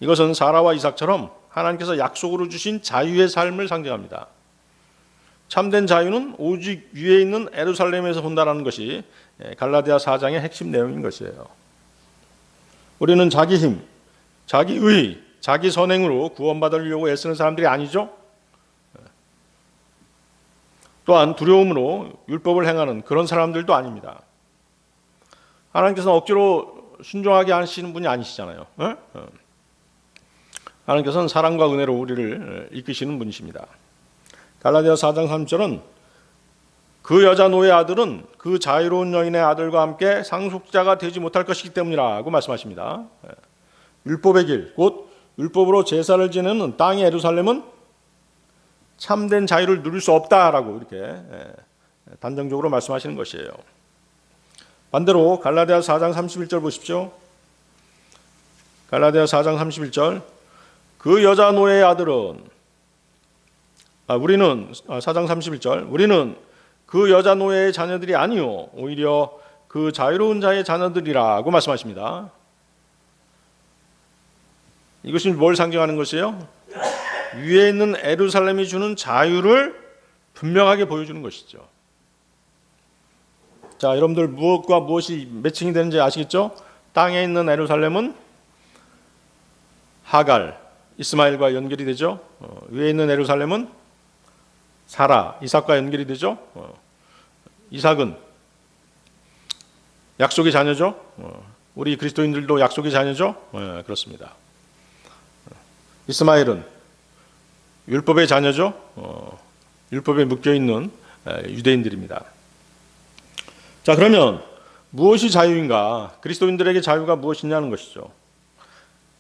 이것은 사라와 이삭처럼 하나님께서 약속으로 주신 자유의 삶을 상징합니다. 참된 자유는 오직 위에 있는 예루살렘에서 본다는 것이 갈라디아 4장의 핵심 내용인 것이에요. 우리는 자기 힘, 자기 의, 자기 선행으로 구원받으려고 애쓰는 사람들이 아니죠. 또한 두려움으로 율법을 행하는 그런 사람들도 아닙니다. 하나님께서는 억지로 순종하게 하시는 분이 아니시잖아요. 하나님께서는 사랑과 은혜로 우리를 이끄시는 분이십니다. 갈라디아 4장 3절은 그 여자 노예 아들은 그 자유로운 여인의 아들과 함께 상속자가 되지 못할 것이기 때문이라고 말씀하십니다. 율법의 길, 곧 율법으로 제사를 지내는 땅의 예루살렘은 참된 자유를 누릴 수 없다라고 이렇게 단정적으로 말씀하시는 것이에요. 반대로 갈라디아 4장 31절 보십시오. 갈라디아 4장 31절. 그 여자 노예의 아들은 우리는 4장 31절. 우리는 그 여자 노예의 자녀들이 아니요 오히려 그 자유로운 자의 자녀들이라고 말씀하십니다. 이것이 뭘 상징하는 것이에요? 위에 있는 예루살렘이 주는 자유를 분명하게 보여주는 것이죠. 자, 여러분들 무엇과 무엇이 매칭이 되는지 아시겠죠? 땅에 있는 예루살렘은 하갈, 이스마엘과 연결이 되죠. 위에 있는 예루살렘은 사라, 이삭과 연결이 되죠. 이삭은 약속의 자녀죠. 우리 그리스도인들도 약속의 자녀죠. 그렇습니다. 이스마엘은 율법의 자녀죠. 율법에 묶여있는 유대인들입니다. 자, 그러면 무엇이 자유인가? 그리스도인들에게 자유가 무엇이냐는 것이죠.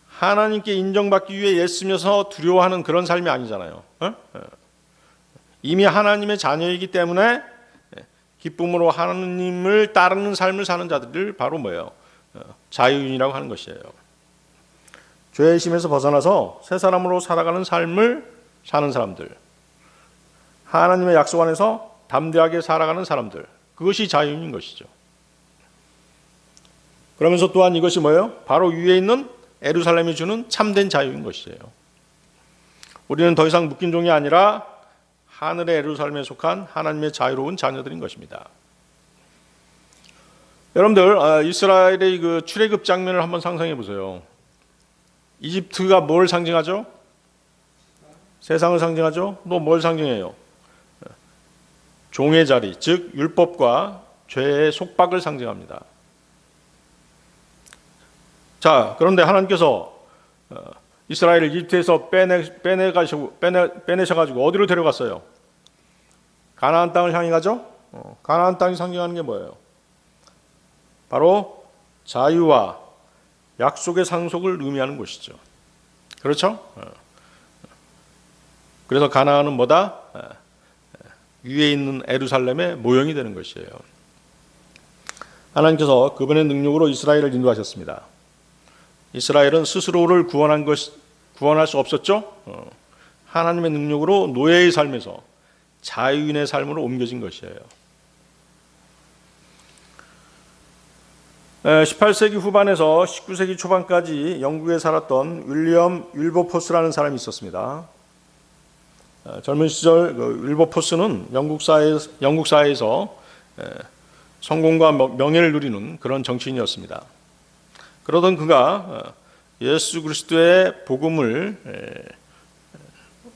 하나님께 인정받기 위해 애쓰면서 두려워하는 그런 삶이 아니잖아요. 이미 하나님의 자녀이기 때문에 기쁨으로 하나님을 따르는 삶을 사는 자들을 바로 뭐예요? 자유인이라고 하는 것이에요. 죄의 심에서 벗어나서 새 사람으로 살아가는 삶을 사는 사람들, 하나님의 약속 안에서 담대하게 살아가는 사람들, 그것이 자유인인 것이죠. 그러면서 또한 이것이 뭐예요? 바로 위에 있는 예루살렘이 주는 참된 자유인 것이에요. 우리는 더 이상 묶인 종이 아니라 하늘의 예루살렘에 속한 하나님의 자유로운 자녀들인 것입니다. 여러분들 이스라엘의 그 출애굽 장면을 한번 상상해 보세요. 이집트가 뭘 상징하죠? 세상을 상징하죠? 또 뭘 상징해요? 종의 자리, 즉 율법과 죄의 속박을 상징합니다. 자, 그런데 하나님께서 이스라엘을 이집트에서 빼내셔가지고 어디로 데려갔어요? 가나안 땅을 향해 가죠? 가나안 땅이 상징하는 게 뭐예요? 바로 자유와 약속의 상속을 의미하는 곳이죠. 그렇죠? 그래서 가나안은 뭐다? 위에 있는 에루살렘의 모형이 되는 것이에요. 하나님께서 그분의 능력으로 이스라엘을 인도하셨습니다. 이스라엘은 스스로를 구원할 수 없었죠? 하나님의 능력으로 노예의 삶에서 자유인의 삶으로 옮겨진 것이에요. 18세기 후반에서 19세기 초반까지 영국에 살았던 윌리엄 윌버포스라는 사람이 있었습니다. 젊은 시절 윌버포스는 영국 사회에서 성공과 명예를 누리는 그런 정치인이었습니다. 그러던 그가 예수 그리스도의 복음을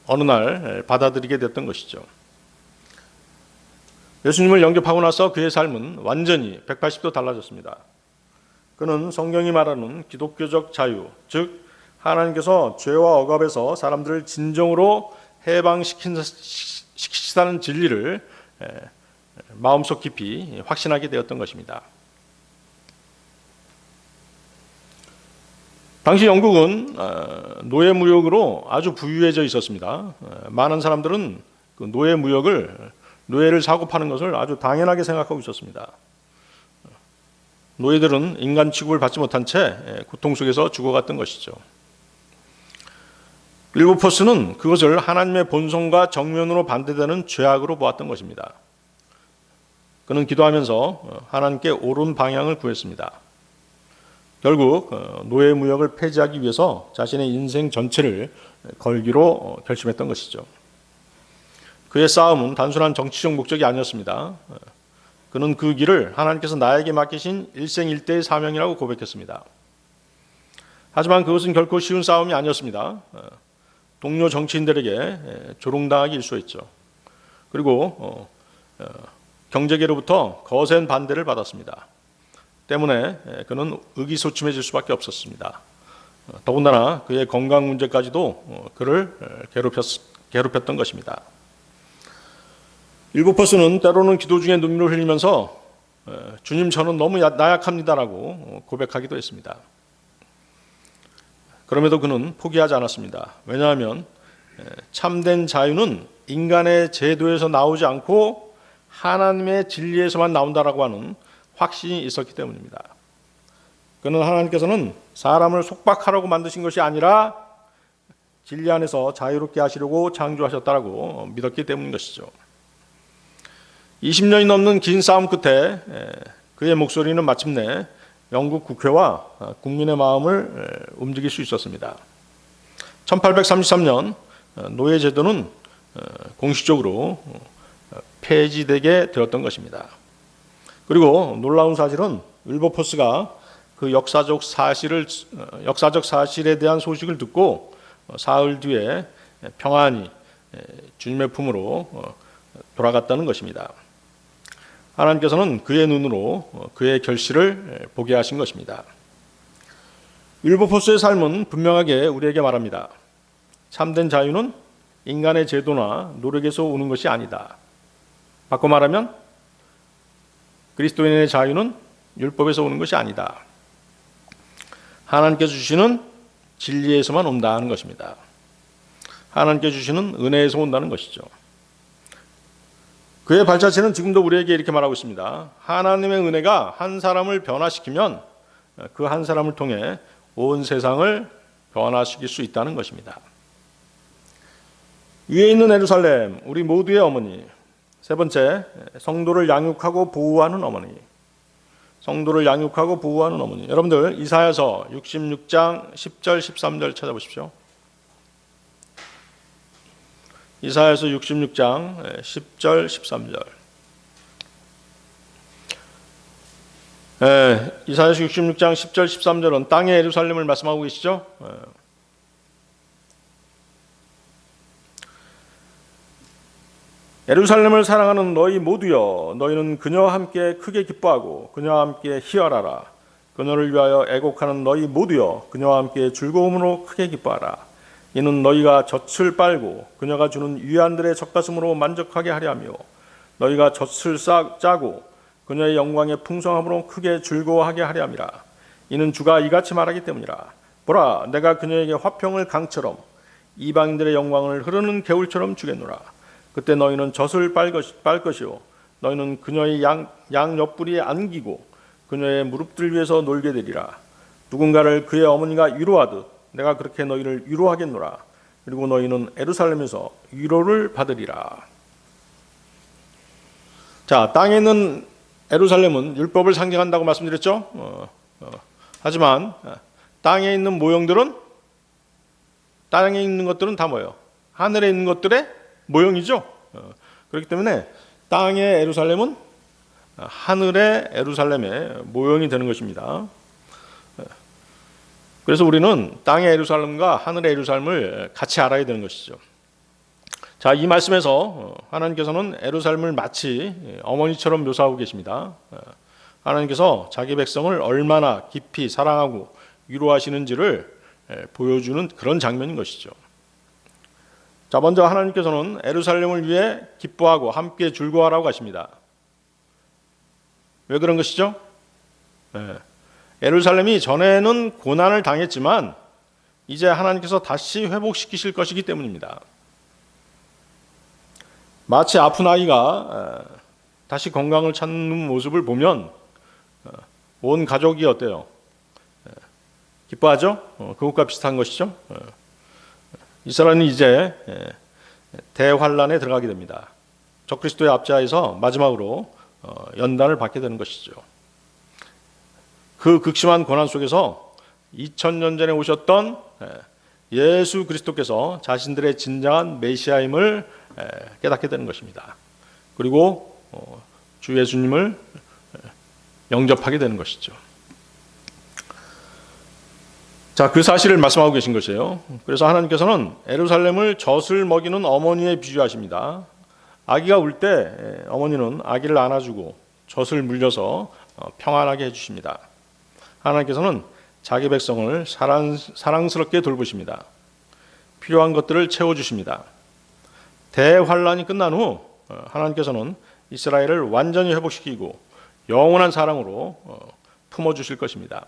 어느 날 받아들이게 됐던 것이죠. 예수님을 영접하고 나서 그의 삶은 완전히 180도 달라졌습니다. 그는 성경이 말하는 기독교적 자유, 즉 하나님께서 죄와 억압에서 사람들을 진정으로 해방시키시다는 진리를 마음속 깊이 확신하게 되었던 것입니다. 당시 영국은 노예 무역으로 아주 부유해져 있었습니다. 많은 사람들은 그 노예를 사고 파는 것을 아주 당연하게 생각하고 있었습니다. 노예들은 인간 취급을 받지 못한 채 고통 속에서 죽어갔던 것이죠. 윌버포스는 그것을 하나님의 본성과 정면으로 반대되는 죄악으로 보았던 것입니다. 그는 기도하면서 하나님께 옳은 방향을 구했습니다. 결국 노예 무역을 폐지하기 위해서 자신의 인생 전체를 걸기로 결심했던 것이죠. 그의 싸움은 단순한 정치적 목적이 아니었습니다. 그는 그 길을 하나님께서 나에게 맡기신 일생일대의 사명이라고 고백했습니다. 하지만 그것은 결코 쉬운 싸움이 아니었습니다. 동료 정치인들에게 조롱당하기 일쑤했죠. 그리고 경제계로부터 거센 반대를 받았습니다. 때문에 그는 의기소침해질 수밖에 없었습니다. 더군다나 그의 건강 문제까지도 그를 괴롭혔던 것입니다. 윌버포스는 때로는 기도 중에 눈물을 흘리면서 주님, 저는 너무 나약합니다라고 고백하기도 했습니다. 그럼에도 그는 포기하지 않았습니다. 왜냐하면 참된 자유는 인간의 제도에서 나오지 않고 하나님의 진리에서만 나온다라고 하는 확신이 있었기 때문입니다. 그는 하나님께서는 사람을 속박하라고 만드신 것이 아니라 진리 안에서 자유롭게 하시려고 창조하셨다라고 믿었기 때문인 것이죠. 20년이 넘는 긴 싸움 끝에 그의 목소리는 마침내 영국 국회와 국민의 마음을 움직일 수 있었습니다. 1833년 노예제도는 공식적으로 폐지되게 되었던 것입니다. 그리고 놀라운 사실은 윌버포스가 그 역사적 사실에 대한 소식을 듣고 사흘 뒤에 평안히 주님의 품으로 돌아갔다는 것입니다. 하나님께서는 그의 눈으로 그의 결실을 보게 하신 것입니다. 윌버포스의 삶은 분명하게 우리에게 말합니다. 참된 자유는 인간의 제도나 노력에서 오는 것이 아니다. 바꿔 말하면 그리스도인의 자유는 율법에서 오는 것이 아니다. 하나님께서 주시는 진리에서만 온다는 것입니다. 하나님께서 주시는 은혜에서 온다는 것이죠. 그의 발자취는 지금도 우리에게 이렇게 말하고 있습니다. 하나님의 은혜가 한 사람을 변화시키면 그 한 사람을 통해 온 세상을 변화시킬 수 있다는 것입니다. 위에 있는 예루살렘, 우리 모두의 어머니. 세 번째, 성도를 양육하고 보호하는 어머니. 성도를 양육하고 보호하는 어머니. 여러분들 이사야서 66장 10절 13절 찾아보십시오. 이사야서 66장 10절 13절. 이사야서 66장 10절 13절은 땅의 예루살렘을 말씀하고 계시죠. 예루살렘을 사랑하는 너희 모두여, 너희는 그녀와 함께 크게 기뻐하고 그녀와 함께 희열하라. 그녀를 위하여 애곡하는 너희 모두여, 그녀와 함께 즐거움으로 크게 기뻐하라. 이는 너희가 젖을 빨고 그녀가 주는 위안들의 젖가슴으로 만족하게 하려 하며, 너희가 젖을 짜고 그녀의 영광의 풍성함으로 크게 즐거워하게 하려 함이라. 이는 주가 이같이 말하기 때문이라. 보라, 내가 그녀에게 화평을 강처럼 이방인들의 영광을 흐르는 개울처럼 주겠노라. 그때 너희는 젖을 빨 것이요, 너희는 그녀의 양 옆구리에 안기고 그녀의 무릎들 위에서 놀게 되리라. 누군가를 그의 어머니가 위로하듯 내가 그렇게 너희를 위로하겠노라. 그리고 너희는 예루살렘에서 위로를 받으리라. 자, 땅에 있는 예루살렘은 율법을 상징한다고 말씀드렸죠. 하지만 땅에 있는 모형들은, 땅에 있는 것들은 다 뭐예요? 하늘에 있는 것들의 모형이죠. 그렇기 때문에 땅의 예루살렘은 하늘의 예루살렘의 모형이 되는 것입니다. 그래서 우리는 땅의 예루살렘과 하늘의 예루살렘을 같이 알아야 되는 것이죠. 자, 이 말씀에서 하나님께서는 예루살렘을 마치 어머니처럼 묘사하고 계십니다. 하나님께서 자기 백성을 얼마나 깊이 사랑하고 위로하시는지를 보여주는 그런 장면인 것이죠. 자, 먼저 하나님께서는 예루살렘을 위해 기뻐하고 함께 즐거워하라고 하십니다. 왜 그런 것이죠? 예루살렘이 전에는 고난을 당했지만 이제 하나님께서 다시 회복시키실 것이기 때문입니다. 마치 아픈 아이가 다시 건강을 찾는 모습을 보면 온 가족이 어때요? 기뻐하죠? 그것과 비슷한 것이죠. 이스라엘은 이제 대환란에 들어가게 됩니다. 적그리스도의 압제하에서 마지막으로 연단을 받게 되는 것이죠. 그 극심한 고난 속에서 2000년 전에 오셨던 예수 그리스도께서 자신들의 진정한 메시아임을 깨닫게 되는 것입니다. 그리고 주 예수님을 영접하게 되는 것이죠. 자, 그 사실을 말씀하고 계신 것이에요. 그래서 하나님께서는 예루살렘을 젖을 먹이는 어머니에 비유하십니다. 아기가 울 때 어머니는 아기를 안아주고 젖을 물려서 평안하게 해주십니다. 하나님께서는 자기 백성을 사랑스럽게 돌보십니다. 필요한 것들을 채워주십니다. 대환란이 끝난 후 하나님께서는 이스라엘을 완전히 회복시키고 영원한 사랑으로 품어주실 것입니다.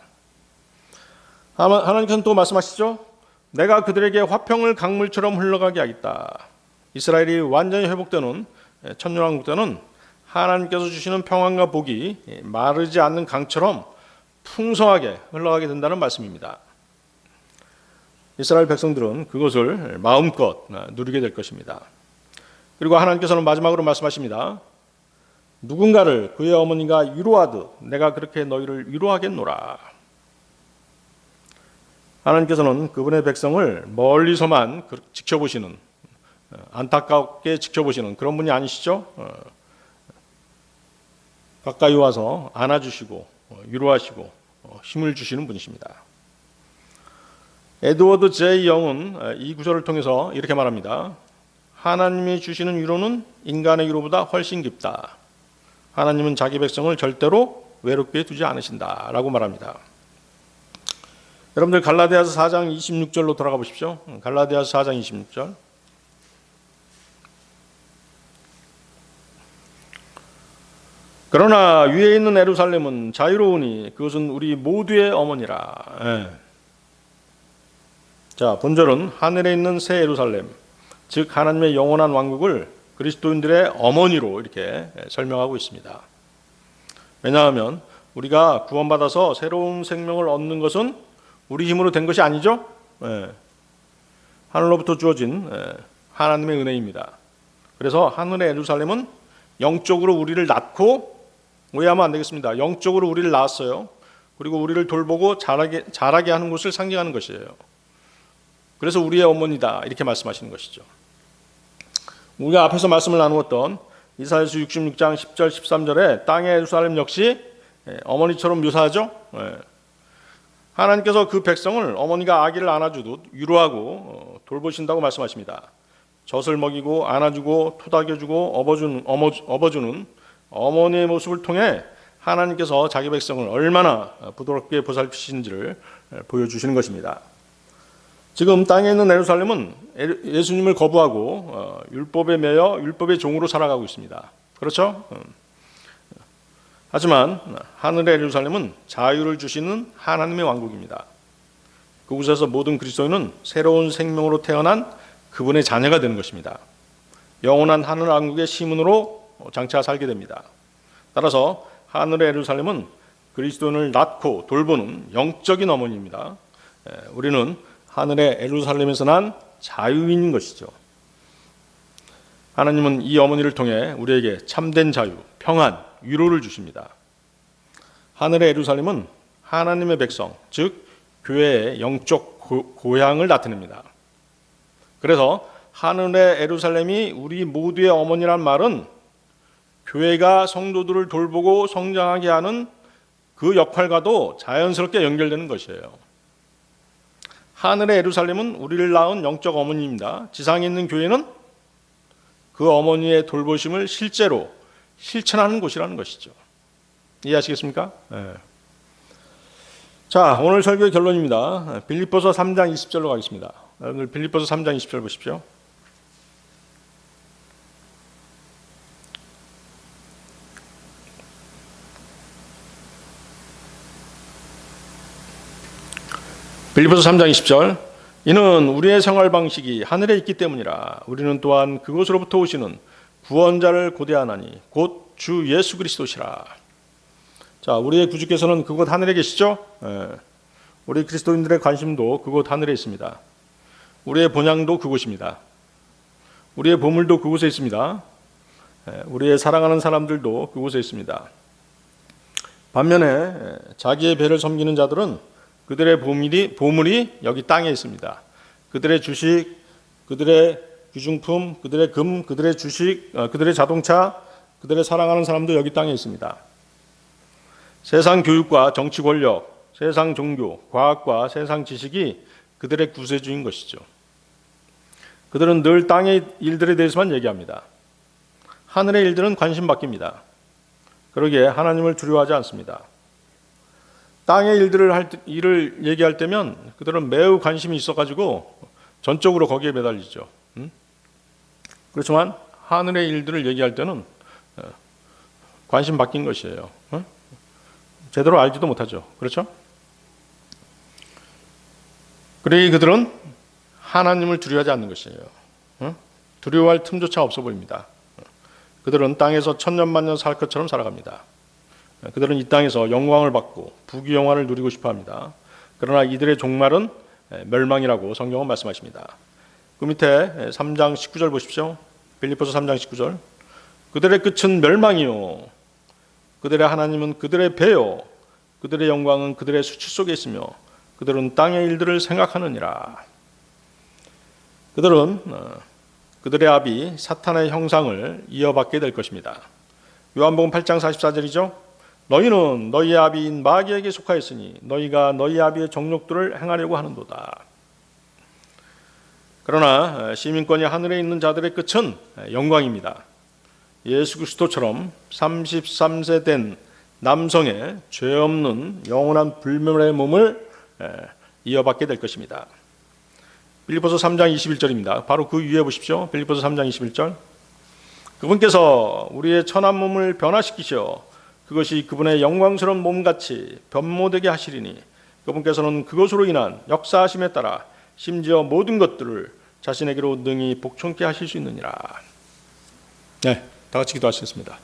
하나님께서는 또 말씀하시죠. 내가 그들에게 화평을 강물처럼 흘러가게 하겠다. 이스라엘이 완전히 회복되는 천년왕국 때는 하나님께서 주시는 평안과 복이 마르지 않는 강처럼 풍성하게 흘러가게 된다는 말씀입니다. 이스라엘 백성들은 그것을 마음껏 누리게 될 것입니다. 그리고 하나님께서는 마지막으로 말씀하십니다. 누군가를 그의 어머니가 위로하듯 내가 그렇게 너희를 위로하겠노라. 하나님께서는 그분의 백성을 멀리서만 지켜보시는, 안타깝게 지켜보시는 그런 분이 아니시죠? 가까이 와서 안아주시고 위로하시고 힘을 주시는 분이십니다. 에드워드 J. 영은 이 구절을 통해서 이렇게 말합니다. 하나님이 주시는 위로는 인간의 위로보다 훨씬 깊다. 하나님은 자기 백성을 절대로 외롭게 두지 않으신다 라고 말합니다. 여러분들 갈라디아서 4장 26절로 돌아가 보십시오. 갈라디아서 4장 26절. 그러나 위에 있는 예루살렘은 자유로우니 그것은 우리 모두의 어머니라. 자, 본절은 하늘에 있는 새 예루살렘, 즉 하나님의 영원한 왕국을 그리스도인들의 어머니로 이렇게 설명하고 있습니다. 왜냐하면 우리가 구원받아서 새로운 생명을 얻는 것은 우리 힘으로 된 것이 아니죠. 하늘로부터 주어진 하나님의 은혜입니다. 그래서 하늘의 예루살렘은 영적으로 우리를 낳고, 오해하면 안 되겠습니다. 영적으로 우리를 낳았어요. 그리고 우리를 돌보고 자라게 하는 것을 상징하는 것이에요. 그래서 우리의 어머니다 이렇게 말씀하시는 것이죠. 우리가 앞에서 말씀을 나누었던 이사야서 66장 10절 13절에 땅의 예루살렘 역시 어머니처럼 묘사하죠. 하나님께서 그 백성을 어머니가 아기를 안아주듯 위로하고 돌보신다고 말씀하십니다. 젖을 먹이고 안아주고 토닥여주고 업어주는 어머니의 모습을 통해 하나님께서 자기 백성을 얼마나 부드럽게 보살피시는지를 보여주시는 것입니다. 지금 땅에 있는 예루살렘은 예수님을 거부하고 율법에 매여 율법의 종으로 살아가고 있습니다. 그렇죠? 하지만 하늘의 예루살렘은 자유를 주시는 하나님의 왕국입니다. 그곳에서 모든 그리스도인은 새로운 생명으로 태어난 그분의 자녀가 되는 것입니다. 영원한 하늘 왕국의 시민으로 장차 살게 됩니다. 따라서 하늘의 예루살렘은 그리스도인을 낳고 돌보는 영적인 어머니입니다. 우리는 하늘의 예루살렘에서 난 자유인인 것이죠. 하나님은 이 어머니를 통해 우리에게 참된 자유, 평안, 위로를 주십니다. 하늘의 예루살렘은 하나님의 백성, 즉 교회의 영적 고향을 나타냅니다. 그래서 하늘의 예루살렘이 우리 모두의 어머니란 말은 교회가 성도들을 돌보고 성장하게 하는 그 역할과도 자연스럽게 연결되는 것이에요. 하늘의 예루살렘은 우리를 낳은 영적 어머니입니다. 지상에 있는 교회는 그 어머니의 돌보심을 실제로 실천하는 곳이라는 것이죠. 이해하시겠습니까? 네. 자, 오늘 설교의 결론입니다. 빌립보서 3장 20절로 가겠습니다. 여러분들 빌립보서 3장 20절 보십시오. 빌립보서 3장 20절. 이는 우리의 생활 방식이 하늘에 있기 때문이라. 우리는 또한 그곳으로부터 오시는 구원자를 고대하나니 곧 주 예수 그리스도시라. 자, 우리의 구주께서는 그곳 하늘에 계시죠? 우리 그리스도인들의 관심도 그곳 하늘에 있습니다. 우리의 본향도 그곳입니다. 우리의 보물도 그곳에 있습니다. 우리의 사랑하는 사람들도 그곳에 있습니다. 반면에 자기의 배를 섬기는 자들은 그들의 보물이 여기 땅에 있습니다. 그들의 주식, 그들의 귀중품, 그들의 금, 그들의 주식, 그들의 자동차, 그들의 사랑하는 사람도 여기 땅에 있습니다. 세상 교육과 정치 권력, 세상 종교, 과학과 세상 지식이 그들의 구세주인 것이죠. 그들은 늘 땅의 일들에 대해서만 얘기합니다. 하늘의 일들은 관심 바뀝니다. 그러기에 하나님을 두려워하지 않습니다. 땅의 일을 얘기할 때면 그들은 매우 관심이 있어가지고 전적으로 거기에 매달리죠. 그렇지만 하늘의 일들을 얘기할 때는 관심 바뀐 것이에요. 제대로 알지도 못하죠. 그렇죠? 그러니 그들은 하나님을 두려워하지 않는 것이에요. 두려워할 틈조차 없어 보입니다. 그들은 땅에서 천년만년 살 것처럼 살아갑니다. 그들은 이 땅에서 영광을 받고 부귀영화를 누리고 싶어합니다. 그러나 이들의 종말은 멸망이라고 성경은 말씀하십니다. 그 밑에 3장 19절 보십시오. 빌립보서 3장 19절. 그들의 끝은 멸망이요 그들의 하나님은 그들의 배요 그들의 영광은 그들의 수치 속에 있으며 그들은 땅의 일들을 생각하느니라. 그들은 그들의 아비 사탄의 형상을 이어받게 될 것입니다. 요한복음 8장 44절이죠. 너희는 너희의 아비인 마귀에게 속하였으니 너희가 너희 아비의 정욕들을 행하려고 하는도다. 그러나 시민권이 하늘에 있는 자들의 끝은 영광입니다. 예수 그리스도처럼 33세 된 남성의 죄 없는 영원한 불멸의 몸을 이어받게 될 것입니다. 빌립보서 3장 21절입니다. 바로 그 위에 보십시오. 빌립보서 3장 21절. 그분께서 우리의 천한 몸을 변화시키셔 그것이 그분의 영광스러운 몸같이 변모되게 하시리니 그분께서는 그것으로 인한 역사하심에 따라 심지어 모든 것들을 자신에게로 능히 복종케 하실 수 있느니라. 네, 다 같이 기도하시겠습니다.